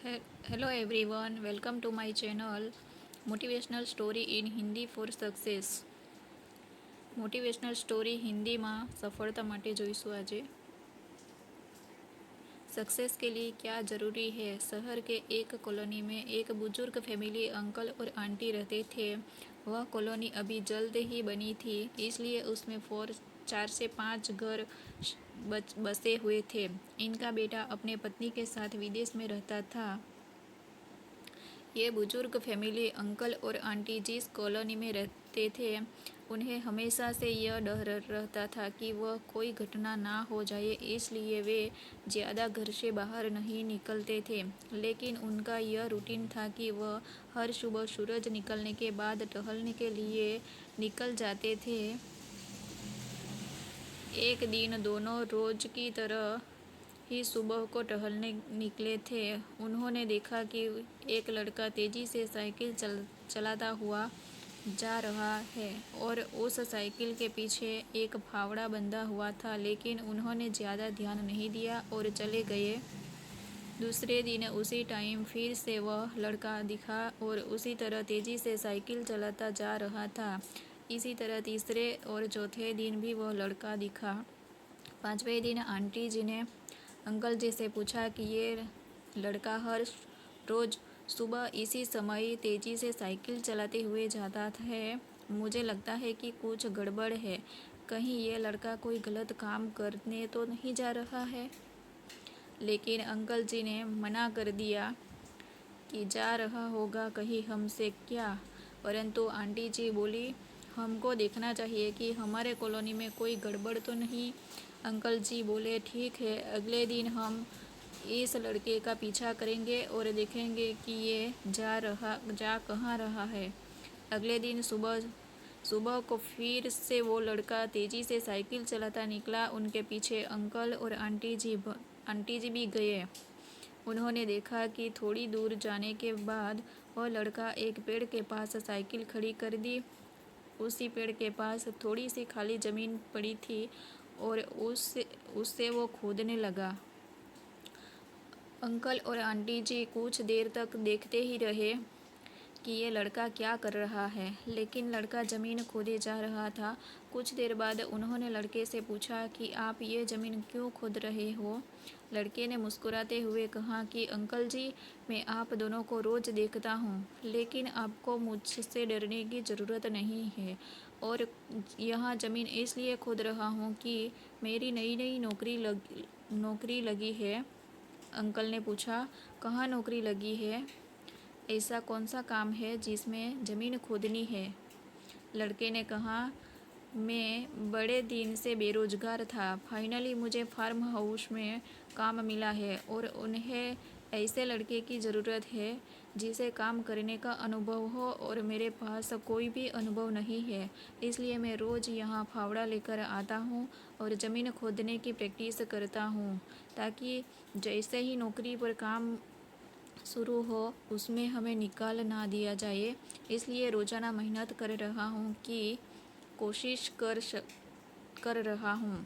Hello everyone, welcome to my channel Motivational Story in Hindi for Success. Motivational story હિન્દીમાં સફળતા માટે જોઈશું આજે. सक्सेस के लिए क्या ज़रूरी है. शहर के एक कॉलोनी में एक बुजुर्ग फैमिली अंकल और आंटी रहते थे. वह कॉलोनी अभी जल्द ही बनी थी, इसलिए उसमें 4 से 5 घर बसे हुए थे. इनका बेटा अपने पत्नी के साथ विदेश में रहता था. ये बुजुर्ग फैमिली अंकल और आंटी जिस कॉलोनी में रहते थे, उन्हें हमेशा से यह डर रहता था कि वह कोई घटना ना हो जाए, इसलिए वे ज़्यादा घर से बाहर नहीं निकलते थे. लेकिन उनका यह रूटीन था कि वह हर सुबह सूरज निकलने के बाद टहलने के लिए निकल जाते थे. एक दिन दोनों रोज की तरह ही सुबह को टहलने निकले थे. उन्होंने देखा कि एक लड़का तेज़ी से साइकिल चलाता हुआ जा रहा है और उस साइकिल के पीछे एक फावड़ा बंधा हुआ था. लेकिन उन्होंने ज़्यादा ध्यान नहीं दिया और चले गए. दूसरे दिन उसी टाइम फिर से वह लड़का दिखा और उसी तरह तेज़ी से साइकिल चलाता जा रहा था. इसी तरह तीसरे और चौथे दिन भी वह लड़का दिखा. 5वें दिन आंटी जी ने अंकल जी से पूछा कि ये लड़का हर रोज़ सुबह इसी समय तेज़ी से साइकिल चलाते हुए जाता है. मुझे लगता है कि कुछ गड़बड़ है. कहीं ये लड़का कोई गलत काम करने तो नहीं जा रहा है. लेकिन अंकल जी ने मना कर दिया कि जा रहा होगा कहीं हमसे क्या. परंतु आंटी जी बोली, हमको देखना चाहिए कि हमारे कॉलोनी में कोई गड़बड़ तो नहीं. अंकल जी बोले, ठीक है, अगले दिन हम इस लड़के का पीछा करेंगे और देखेंगे कि ये जा कहाँ रहा है. अगले दिन सुबह को फिर से वो लड़का तेज़ी से साइकिल चलाता निकला. उनके पीछे अंकल और आंटी जी भी गए. उन्होंने देखा कि थोड़ी दूर जाने के बाद वह लड़का एक पेड़ के पास साइकिल खड़ी कर दी. उसी पेड़ के पास थोड़ी सी खाली ज़मीन पड़ी थी और उससे वो खोदने लगा. अंकल और आंटी जी कुछ देर तक देखते ही रहे कि ये लड़का क्या कर रहा है. लेकिन लड़का ज़मीन खोदे जा रहा था. कुछ देर बाद उन्होंने लड़के से पूछा कि आप ये ज़मीन क्यों खोद रहे हो. लड़के ने मुस्कुराते हुए कहा कि अंकल जी, मैं आप दोनों को रोज़ देखता हूँ, लेकिन आपको मुझसे डरने की ज़रूरत नहीं है. और यहाँ ज़मीन इसलिए खोद रहा हूँ कि मेरी नई नौकरी लगी है. अंकल ने पूछा, कहाँ नौकरी लगी है. ऐसा कौन सा काम है जिसमें ज़मीन खोदनी है. लड़के ने कहा, मैं बड़े दिन से बेरोज़गार था. फाइनली मुझे फार्म हाउस में काम मिला है और उन्हें ऐसे लड़के की ज़रूरत है जिसे काम करने का अनुभव हो और मेरे पास कोई भी अनुभव नहीं है. इसलिए मैं रोज़ यहाँ फावड़ा लेकर आता हूँ और ज़मीन खोदने की प्रैक्टिस करता हूँ, ताकि जैसे ही नौकरी पर काम शुरू हो उसमें हमें निकाल ना दिया जाए. इसलिए रोज़ाना मेहनत कर रहा हूँ कि कोशिश कर रहा हूँ.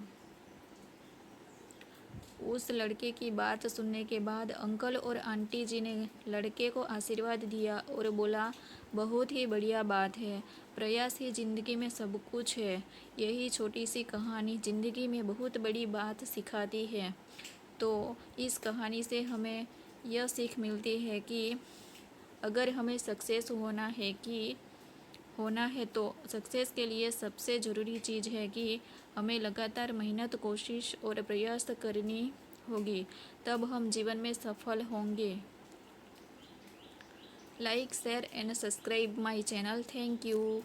उस लड़के की बात सुनने के बाद अंकल और आंटी जी ने लड़के को आशीर्वाद दिया और बोला, बहुत ही बढ़िया बात है. प्रयास ही ज़िंदगी में सब कुछ है. यही छोटी सी कहानी ज़िंदगी में बहुत बड़ी बात सिखाती है. तो इस कहानी से हमें यह सीख मिलती है कि अगर हमें सक्सेस होना है तो सक्सेस के लिए सबसे ज़रूरी चीज़ है कि हमें लगातार मेहनत, कोशिश और प्रयास करनी होगी. तब हम जीवन में सफल होंगे. Like, share and subscribe my channel. Thank you.